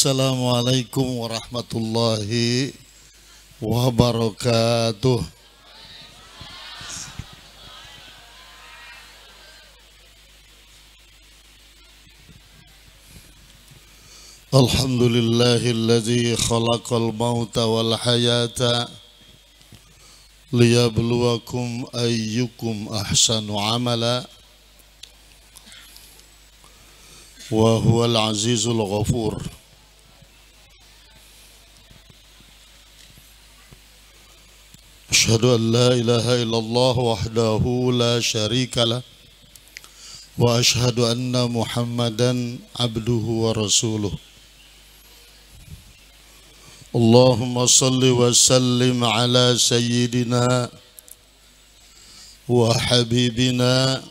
Assalamualaikum warahmatullahi wabarakatuh. Alhamdulillahilladzi khalaqal mauta wal hayata liyabluwakum ayyukum ahsanu amala wa huwal azizul ghafur. Asyhadu an la ilaha illallah wahdahu la syarika lah wa asyhadu anna Muhammadan abduhu wa rasuluh. Allahumma salli wa sallim ala sayyidina wa habibina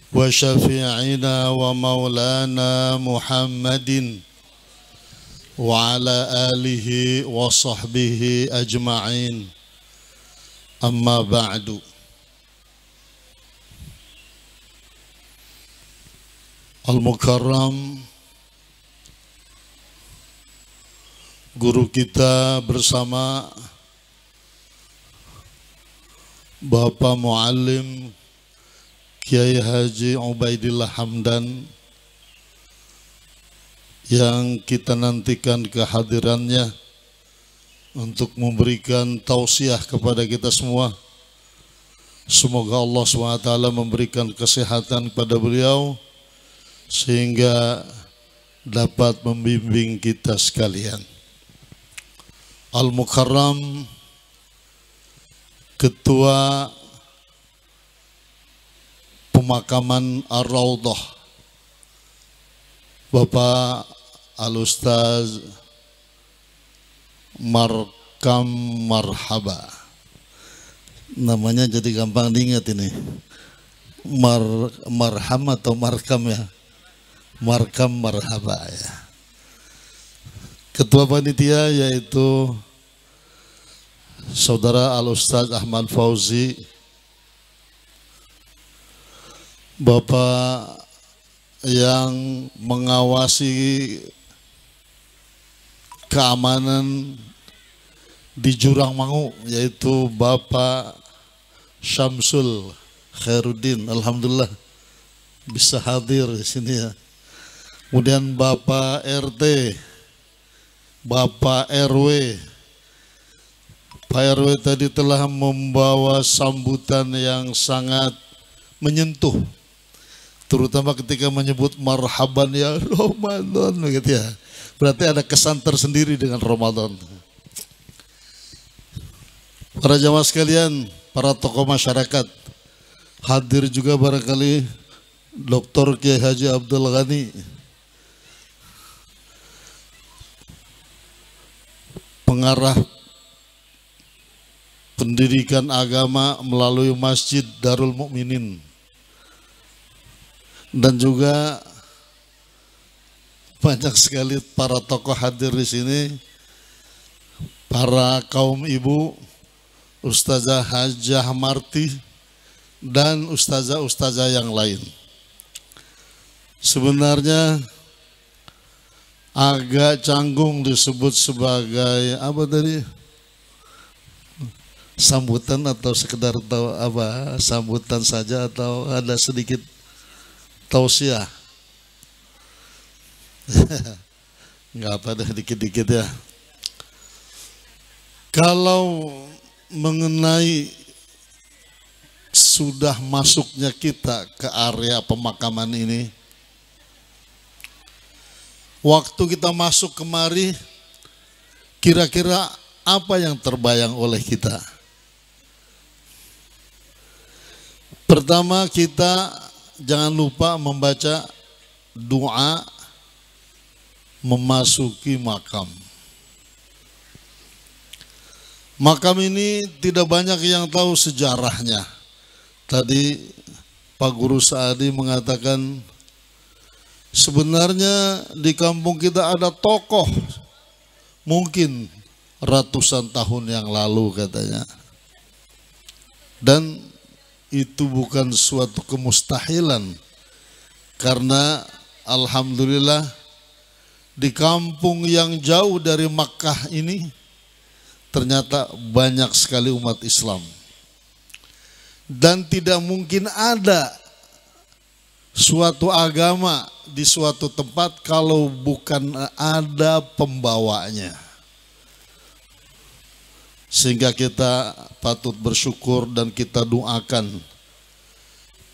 wa syafi'ina wa maulana Muhammadin wa ala alihi wa sahbihi ajma'in. Amma ba'du. Al-Mukarram, guru kita bersama Bapak Muallim Kiai Haji Ubaidillah Hamdan yang kita nantikan kehadirannya untuk memberikan tausiah kepada kita semua. Semoga Allah SWT memberikan kesehatan kepada beliau sehingga dapat membimbing kita sekalian. Al-Mukarram, Ketua Pemakaman Ar-Raudhah, Bapak Al-Ustaz Markam Marhaba. Namanya jadi gampang diingat ini. Marham atau Markam ya? Markam Marhaba ya. Ketua panitia yaitu Saudara Al-Ustaz Ahmad Fauzi, Bapak yang mengawasi keamanan di Jurang Mangu yaitu Bapak Syamsul Khairuddin, alhamdulillah bisa hadir di sini ya. Kemudian Bapak RT, Bapak RW. Pak RW tadi telah membawa sambutan yang sangat menyentuh, terutama ketika menyebut marhaban ya Ramadan gitu ya. Berarti ada kesan tersendiri dengan Ramadan. Para jamaah sekalian, para tokoh masyarakat, hadir juga barangkali Dr. Kiai Haji Abdul Ghani, pengarah pendidikan agama melalui Masjid Darul Mukminin, dan juga banyak sekali para tokoh hadir di sini, para kaum ibu, Ustazah Hajah Marti, dan ustazah-ustazah yang lain. Sebenarnya agak canggung disebut sebagai apa tadi, sambutan atau sekedar sambutan saja, atau ada sedikit tausiah. Nggak apa deh, dikit-dikit ya. Kalau mengenai sudah masuknya kita ke area pemakaman ini, waktu kita masuk kemari, kira-kira apa yang terbayang oleh kita? Pertama, kita jangan lupa membaca doa memasuki makam. Makam ini tidak banyak yang tahu sejarahnya. Tadi Pak Guru Saadi mengatakan sebenarnya di kampung kita ada tokoh mungkin ratusan tahun yang lalu katanya. Dan itu bukan suatu kemustahilan, karena alhamdulillah di kampung yang jauh dari Makkah ini ternyata banyak sekali umat Islam. Dan tidak mungkin ada suatu agama di suatu tempat kalau bukan ada pembawanya. Sehingga kita patut bersyukur dan kita doakan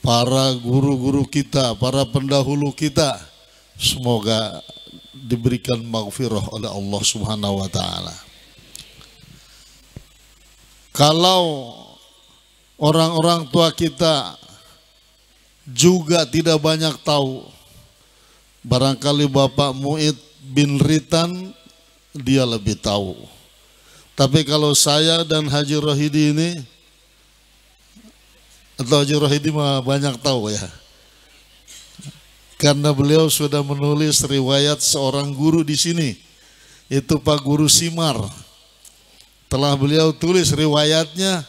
para guru-guru kita, para pendahulu kita, semoga diberikan maghfirah oleh Allah Subhanahu wa taala. Kalau orang-orang tua kita juga tidak banyak tahu, barangkali Bapak Muid bin Ritan dia lebih tahu. Tapi kalau saya dan Haji Rohidi ini, atau Haji Rohidi mah banyak tahu ya, karena beliau sudah menulis riwayat seorang guru di sini, itu Pak Guru Simar. Telah beliau tulis riwayatnya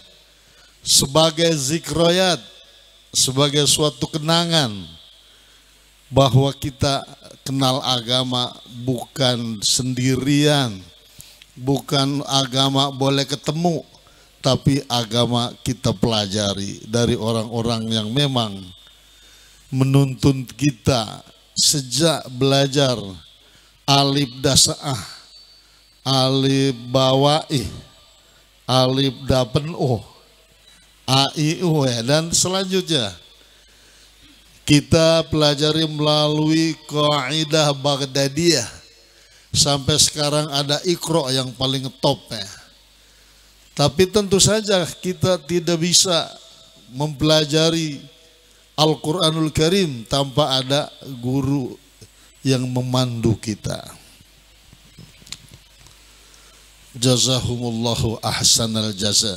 sebagai zikroyat, sebagai suatu kenangan bahwa kita kenal agama bukan sendirian, bukan agama boleh ketemu, tapi agama kita pelajari dari orang-orang yang memang menuntun kita sejak belajar alif dasa'ah, alif bawaih, alif dapen a i u ya, dan selanjutnya kita pelajari melalui kaidah Baghdadiyah. Sampai sekarang ada Iqra yang paling top ya. Tapi tentu saja kita tidak bisa mempelajari Al-Quranul Karim tanpa ada guru yang memandu kita. Jazahumullahu ahsanal jaza.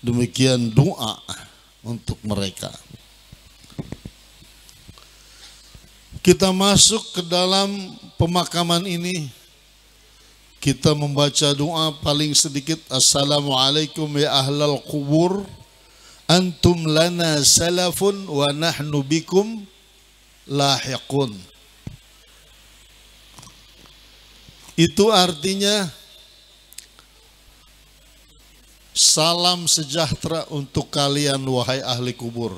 Demikian doa untuk mereka. Kita masuk ke dalam pemakaman ini, kita membaca doa paling sedikit, Assalamualaikum ya ahlal kubur, antum lana salafun wa nahnu bikum lahiqun. Itu artinya salam sejahtera untuk kalian wahai ahli kubur.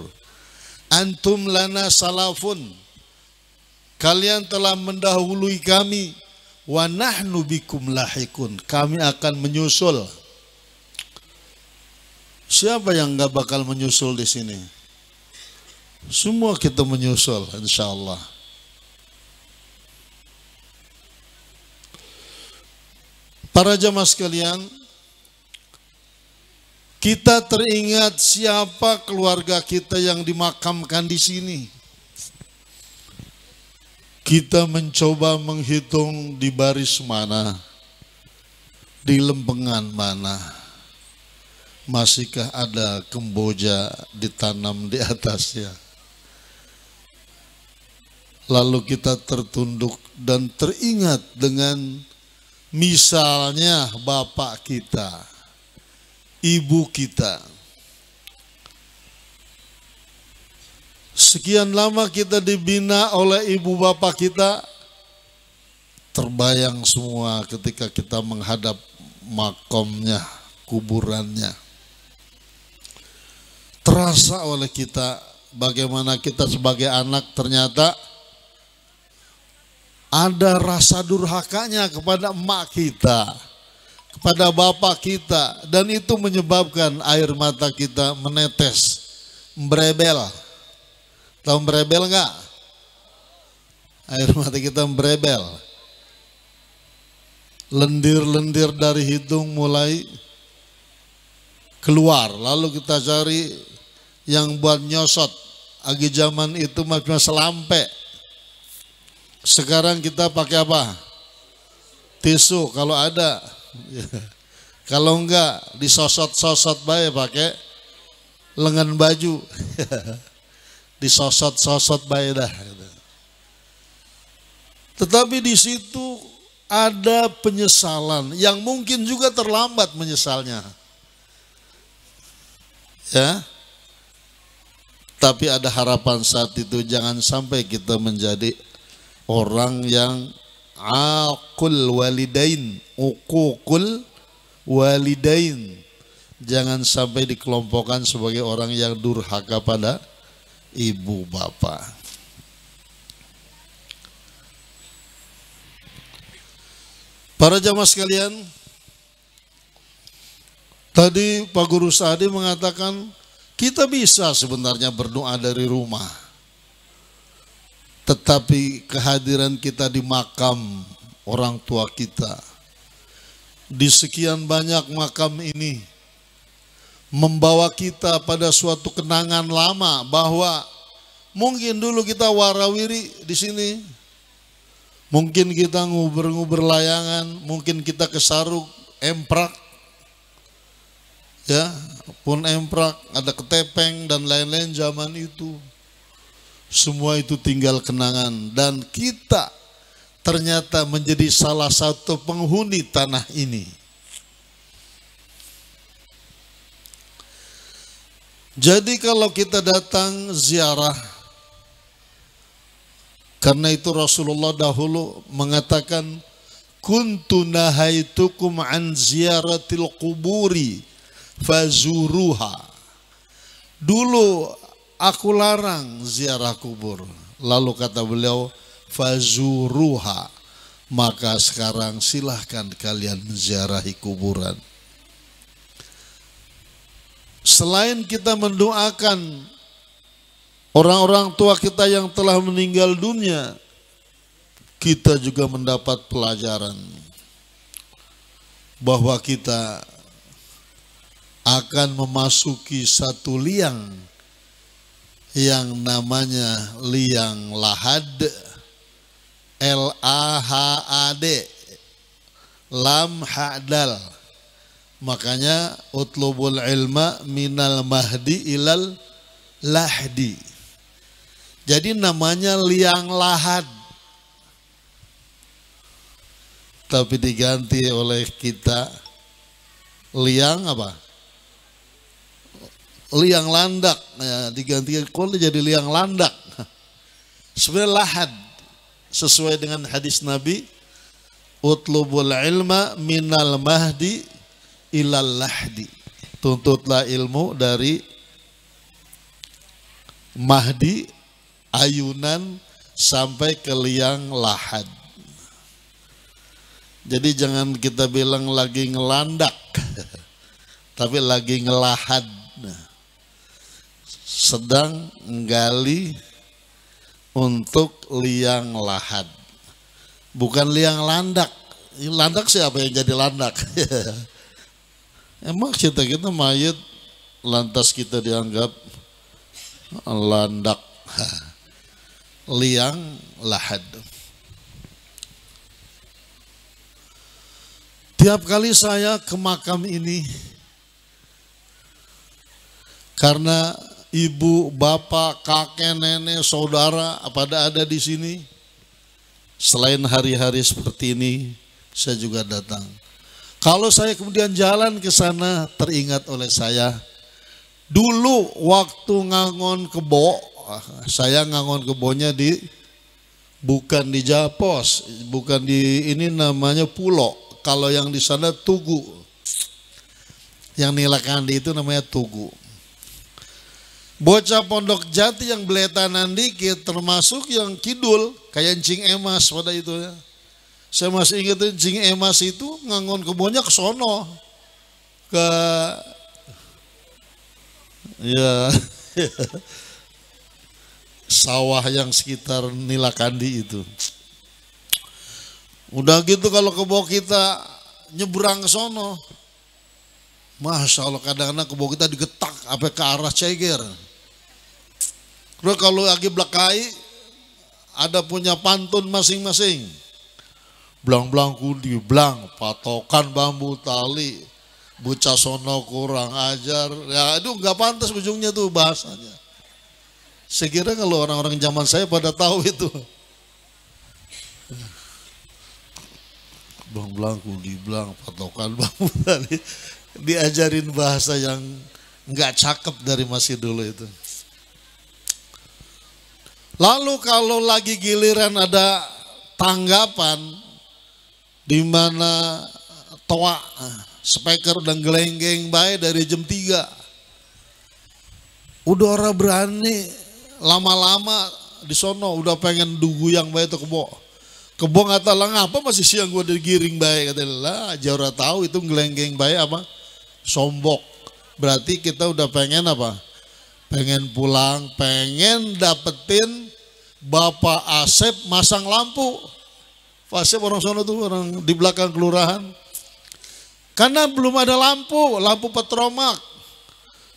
Antum lana salafun, kalian telah mendahului kami, wa nahnu bikum lahikun, kami akan menyusul. Siapa yang nggak bakal menyusul di sini? Semua kita menyusul, insya Allah. Para jamaah sekalian, kita teringat siapa keluarga kita yang dimakamkan di sini. Kita mencoba menghitung di baris mana, di lempengan mana, masihkah ada kemboja ditanam di atasnya. Lalu kita tertunduk dan teringat dengan misalnya bapak kita, ibu kita. Sekian lama kita dibina oleh ibu bapak kita, terbayang semua ketika kita menghadap makomnya, kuburannya. Terasa oleh kita bagaimana kita sebagai anak ternyata ada rasa durhakanya kepada emak kita, kepada bapak kita, dan itu menyebabkan air mata kita menetes, merebel. Tahu merebel enggak? Air mata kita merebel. Lendir-lendir dari hidung mulai keluar. Lalu kita cari yang buat nyosot. Agi zaman itu macam selampe. Sekarang kita pakai apa? Tisu kalau ada. Kalau enggak disosot-sosot baik pakai lengan baju. Disosot-sosot baik dah. Tetapi di situ ada penyesalan yang mungkin juga terlambat menyesalnya. Ya. Tapi ada harapan saat itu, jangan sampai kita menjadi orang yang aqul walidain, uququl walidain. Jangan sampai dikelompokkan sebagai orang yang durhaka pada ibu bapak. Para jamaah sekalian, tadi Pak Guru Sa'di mengatakan kita bisa sebenarnya berdoa dari rumah, tetapi kehadiran kita di makam orang tua kita, di sekian banyak makam ini, membawa kita pada suatu kenangan lama bahwa mungkin dulu kita warawiri di sini, mungkin kita nguber-nguber layangan, mungkin kita ke Saruk, Emprak, ya, pun Emprak, ada Ketepeng dan lain-lain zaman itu. Semua itu tinggal kenangan dan kita ternyata menjadi salah satu penghuni tanah ini. Jadi kalau kita datang ziarah, karena itu Rasulullah dahulu mengatakan, kuntu nahaitukum an ziyaratil quburi fazuruha. Dulu aku larang ziarah kubur. Lalu kata beliau, fazuruha. Maka sekarang silahkan kalian menziarahi kuburan. Selain kita mendoakan orang-orang tua kita yang telah meninggal dunia, kita juga mendapat pelajaran bahwa kita akan memasuki satu liang yang namanya liang lahad, L-A-H-A-D, lam hadal. Makanya utlubul ilma minal mahdi ilal lahdi. Jadi namanya liang lahad, tapi diganti oleh kita liang apa? Liang landak. Ya, diganti jadi liang landak. Sebenarnya lahad sesuai dengan hadis Nabi, utlubul ilma minal mahdi ilal lahdi. Tuntutlah ilmu dari mahdi, ayunan, sampai ke liang lahad. Jadi jangan kita bilang lagi ngelandak, tapi lagi ngelahad, sedang menggali untuk liang lahad, bukan liang landak. Landak siapa yang jadi landak? Emang kita mayat lantas kita dianggap landak. Liang lahad. Tiap kali saya ke makam ini, karena ibu, bapak, kakek, nenek, saudara pada ada di sini, selain hari-hari seperti ini, saya juga datang. Kalau saya kemudian jalan ke sana, teringat oleh saya, dulu waktu ngangon kebo, saya ngangon kebonya bukan di Japos, bukan di ini namanya Pulo. Kalau yang di sana Tugu, yang Nilakandi itu namanya Tugu. Bocah Pondok Jati yang beletanan dikit, termasuk yang kidul, kayak Encing Emas pada itu ya. Saya masih ingat Encing Emas itu ngangon kebunnya ke sono, ke ya sawah yang sekitar Nilakandi itu. Udah gitu kalau kebo kita nyebrang ke sono, Masya Allah kadang-kadang kebo kita digetak sampai ke arah Ceger. Terus kalau lagi belakai ada punya pantun masing-masing. Blang-blang kundi, blang, patokan bambu tali, bocah sono kurang ajar. Ya itu nggak pantas ujungnya tuh bahasanya. Saya kira kalau orang-orang zaman saya pada tahu itu. Blang-blang kundi, blang, patokan bambu tali. Diajarin bahasa yang nggak cakep dari masih dulu itu. Lalu kalau lagi giliran ada tanggapan, di mana toa speaker dan gelenggeng baik dari jam 3. Udah orang berani lama-lama di sono udah pengen dugu yang baik itu kebo. Kebo ngata lah ngapa masih siang gua digiring baik kata lah jauh tahu itu gelenggeng baik apa sombok. Berarti kita udah pengen apa? Pengen pulang, pengen dapetin Bapak Asep masang lampu. Pak Asep orang sono tuh orang di belakang kelurahan. Karena belum ada lampu petromak.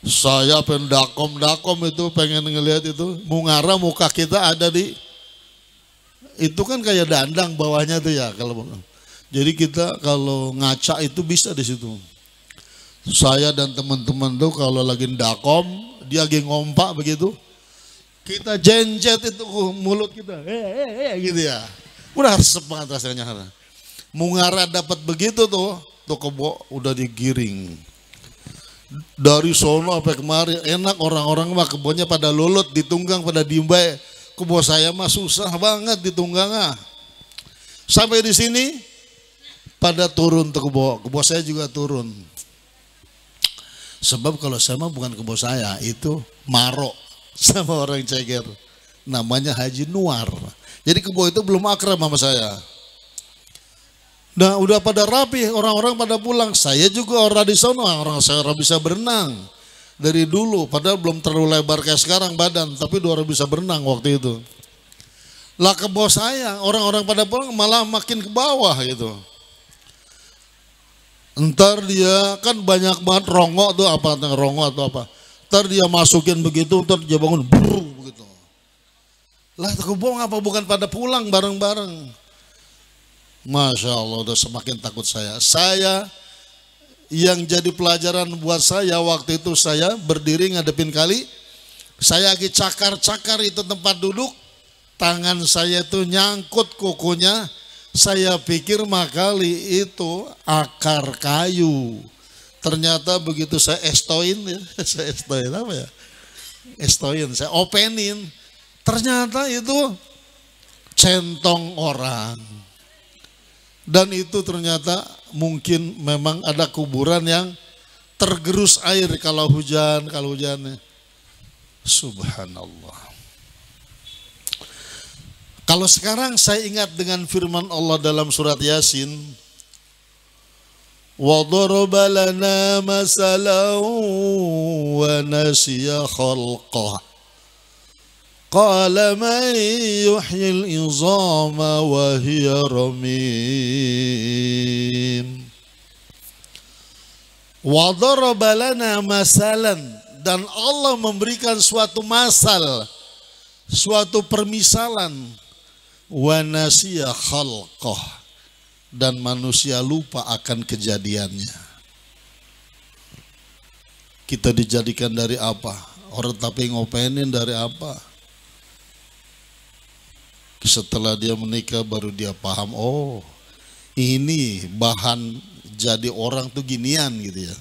Saya pendakom itu pengen ngelihat itu. Mungara muka kita ada di itu kan kayak dandang bawahnya tuh ya kalau. Jadi kita kalau ngaca itu bisa di situ. Saya dan teman-teman tuh kalau lagi ndakom, dia lagi ngompak begitu. Kita jenjet itu mulut kita. Gitu ya. Udah resep banget rasanya. Mungara dapat begitu tuh kebo udah digiring. Dari sono sampai kemari enak orang-orang mah kebunnya pada lulut ditunggang pada diembai. Kebo saya mah susah banget ditunggang ah. Sampai di sini pada turun tuh kebo saya juga turun. Sebab kalau saya mah bukan kebo saya, itu Maro sama orang Ceger. Namanya Haji Nuar. Jadi kebo itu belum akrab sama saya. Nah udah pada rapi, orang-orang pada pulang. Saya juga orang di sana, orang saya bisa berenang. Dari dulu, padahal belum terlalu lebar kayak sekarang badan. Tapi orang bisa berenang waktu itu. Lah kebo saya, orang-orang pada pulang malah makin ke bawah gitu. Ntar dia kan banyak banget rongok tuh apa rongok atau apa. Ntar dia masukin begitu, ntar dia bangun begitu. Lah kebo apa bukan pada pulang bareng-bareng. Masya Allah udah semakin takut saya. Saya yang jadi pelajaran buat saya waktu itu saya berdiri ngadepin kali. Saya lagi cakar-cakar itu tempat duduk. Tangan saya itu nyangkut kukunya. Saya pikir makali itu akar kayu. Ternyata begitu saya estoin ya. Saya estoin apa ya? Estoin, saya openin. Ternyata itu centong orang. Dan itu ternyata mungkin memang ada kuburan yang tergerus air kalau hujannya. Subhanallah. Kalau sekarang saya ingat dengan firman Allah dalam surat Yasin. Wa daraba lana masalan wa nasiya khalqah. Qala man yuhyil izama wa hiya ramim. Wa daraba lana masalan, dan Allah memberikan suatu masal, suatu permisalan. Wa nasiya khalqah, dan manusia lupa akan kejadiannya. Kita dijadikan dari apa? Orang tapi ngopenin dari apa? Setelah dia menikah baru dia paham, oh ini bahan jadi orang tuh ginian gitu ya.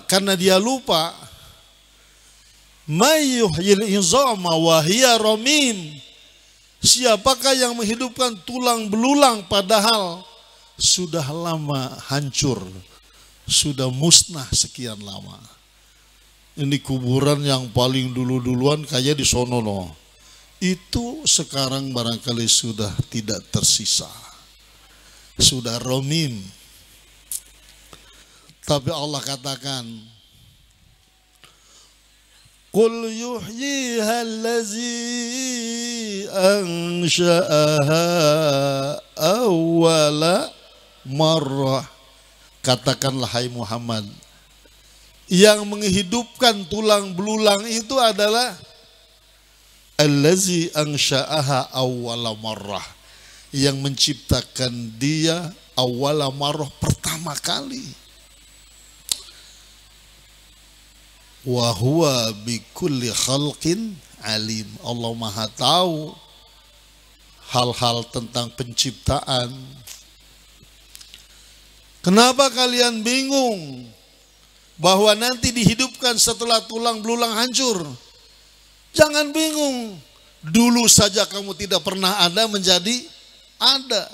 Karena dia lupa, may yuhyil izama wa hiya ramim. Siapakah yang menghidupkan tulang belulang padahal sudah lama hancur, sudah musnah sekian lama. Ini kuburan yang paling dulu-duluan kayak di sono loh. Itu sekarang barangkali sudah tidak tersisa. Sudah ramim. Tapi Allah katakan, Qul yuhyiha allazi ansha'aha awwala marrah. Katakanlah hai Muhammad, yang menghidupkan tulang belulang itu adalah allazi ansha'aha awwala marrah, yang menciptakan dia awwala marrah, pertama kali. Wa huwa bikulli khalqin alim. Allah Maha tahu hal-hal tentang penciptaan. Kenapa kalian bingung bahwa nanti dihidupkan setelah tulang belulang hancur? Jangan bingung. Dulu saja kamu tidak pernah ada menjadi ada.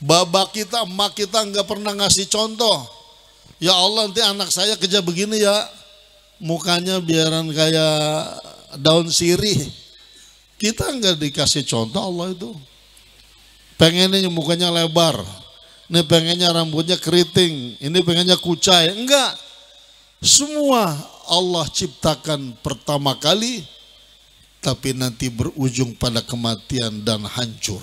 Baba kita, emak kita nggak pernah ngasih contoh. Ya Allah, nanti anak saya kerja begini ya, mukanya biaran kayak daun sirih. Kita nggak dikasih contoh Allah itu. Pengennya mukanya lebar, ini pengennya rambutnya keriting, ini pengennya kucai. Enggak. Semua Allah ciptakan pertama kali, tapi nanti berujung pada kematian dan hancur.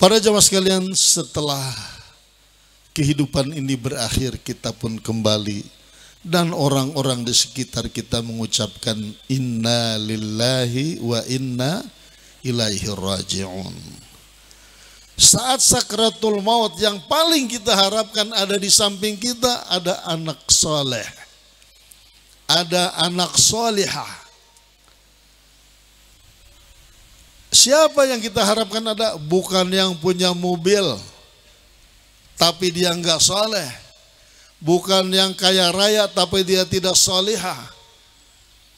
Para jamaah sekalian, setelah kehidupan ini berakhir, kita pun kembali, dan orang-orang di sekitar kita mengucapkan inna lillahi wa inna ilaihi raji'un. Saat sakratul maut yang paling kita harapkan ada di samping kita, ada anak soleh, ada anak solihah. Siapa yang kita harapkan ada? Bukan yang punya mobil tapi dia enggak soleh, bukan yang kaya raya tapi dia tidak solihah,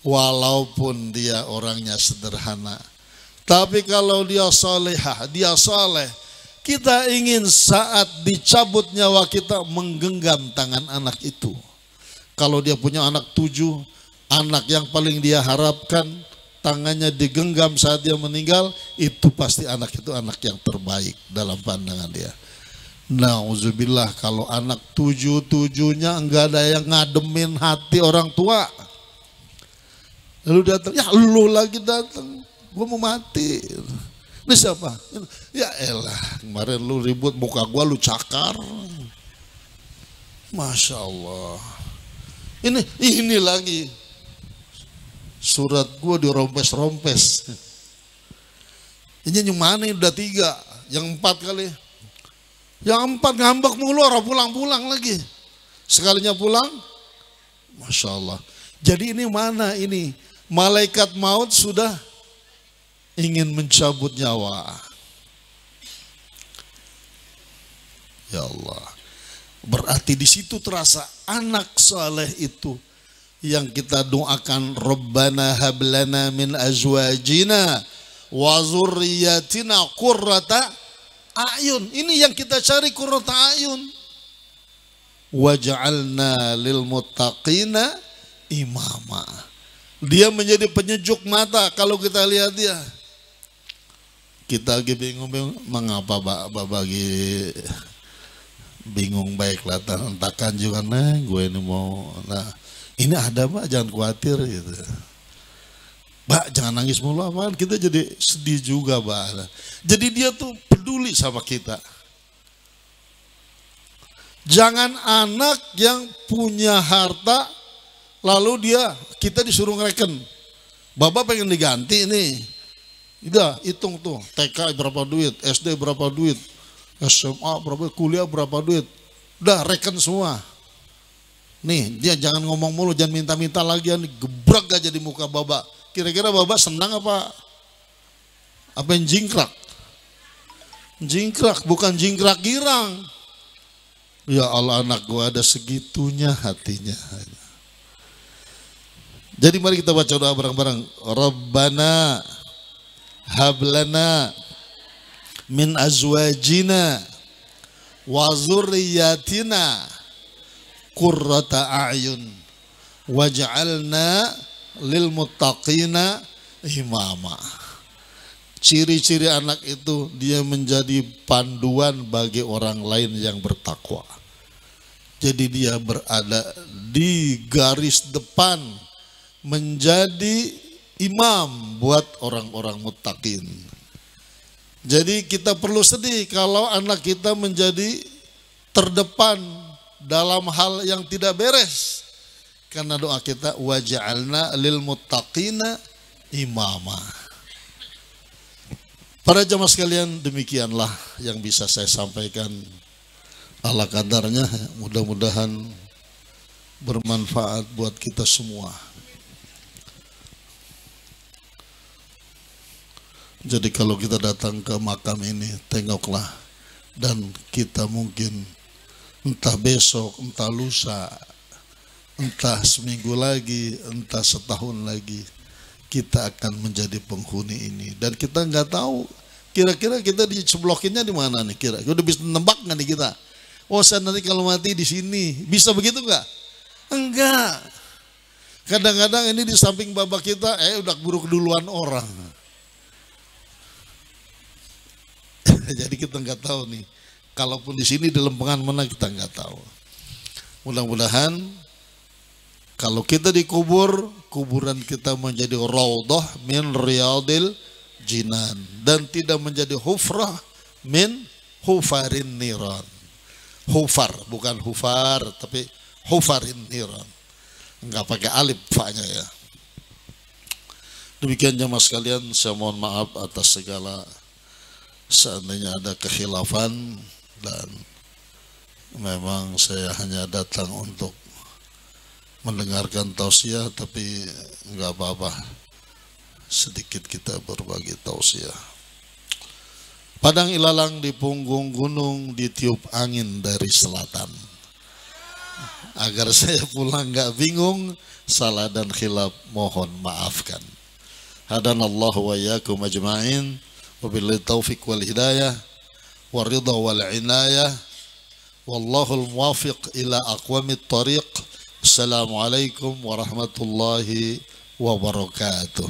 walaupun dia orangnya sederhana. Tapi kalau dia solihah, dia soleh, kita ingin saat dicabut nyawa kita menggenggam tangan anak itu. Kalau dia punya anak 7, anak yang paling dia harapkan tangannya digenggam saat dia meninggal, itu pasti anak itu anak yang terbaik dalam pandangan dia. Nauzubillah, kalau anak 7-7-nya enggak ada yang ngademin hati orang tua. Lalu datang, ya lu lagi datang, gua mau mati. Ini siapa? Ya elah, kemarin lu ribut, muka gua lu cakar. Masya Allah. Ini lagi surat gua dirompes-rompes. Ini yang mana? Udah 3, yang 4 kali. Yang 4 ngambek mulu, orang pulang-pulang lagi. Sekalinya pulang, Masya Allah. Jadi ini mana ini? Malaikat maut sudah ingin mencabut nyawa. Ya Allah. Berarti di situ terasa anak saleh itu yang kita doakan, Rabbana hablana min azwajina wa dzurriyyatina qurrata a'yun. Ini yang kita cari, qurrata a'yun. Waj'alna lil muttaqina imama. Dia menjadi penyejuk mata kalau kita lihat dia. Kita lagi bingung-bingung, mengapa bagi bingung, baiklah takkan juga gue ini mau. Nah, ini ada Pak, jangan khawatir gitu. Pak, jangan nangis mulu apaan, kita jadi sedih juga Pak. Jadi dia tuh peduli sama kita. Jangan anak yang punya harta lalu kita disuruh ngereken. Bapak pengen diganti nih. Udah hitung tuh, TK berapa duit, SD berapa duit, SMA berapa, kuliah berapa duit. Udah reken semua. Nih, dia jangan ngomong mulu, jangan minta-minta lagi, nih gebrak aja di muka Bapak. Kira-kira Bapak senang apa yang jingkrak? Jingkrak, bukan jingkrak girang. Ya Allah, anak gua ada segitunya hatinya. Jadi mari kita baca doa bareng-bareng. Rabbana hablana min azwajina wa dzurriyyatina qurrata a'yun waj'alna lil muttaqina imama. Ciri-ciri anak itu dia menjadi panduan bagi orang lain yang bertakwa. Jadi dia berada di garis depan menjadi imam buat orang-orang muttaqin. Jadi kita perlu sedih kalau anak kita menjadi terdepan dalam hal yang tidak beres. Karena doa kita waj'alna lil muttaqina imama. Para jamaah sekalian, demikianlah yang bisa saya sampaikan. Ala kadarnya, mudah-mudahan bermanfaat buat kita semua. Jadi kalau kita datang ke makam ini, tengoklah, dan kita mungkin entah besok, entah lusa, entah seminggu lagi, entah setahun lagi, kita akan menjadi penghuni ini. Dan kita nggak tahu kira-kira kita diceblokinnya di mana nih, kira-kira udah bisa nembak nggak nih kita? Oh, saya nanti kalau mati di sini, bisa begitu nggak? Enggak. Kadang-kadang ini di samping babak kita, udah buruk duluan orang. Jadi kita nggak tahu nih. Kalaupun di sini di lempengan mana kita nggak tahu. Mudah-mudahan kalau kita dikubur, kuburan kita menjadi raudhah min riyadil jinan dan tidak menjadi hufrah min hufarin niran. Hufar, bukan hufar, tapi hufarin niran. Enggak pakai alif fa-nya ya. Demikian jemaah sekalian, saya mohon maaf atas segala seandainya ada kekhilafan, dan memang saya hanya datang untuk mendengarkan tausiah, tapi enggak apa-apa, sedikit kita berbagi tausiah. Padang ilalang di punggung gunung ditiup angin dari selatan. Agar saya pulang enggak bingung, salah dan khilaf mohon maafkan. Hadanallahu wa iyyakum ajma'in, wabillahi taufiq wal hidayah, waridha wal inayah, wallahul muwafiq ila aqwamit thariq. Assalamualaikum warahmatullahi wabarakatuh.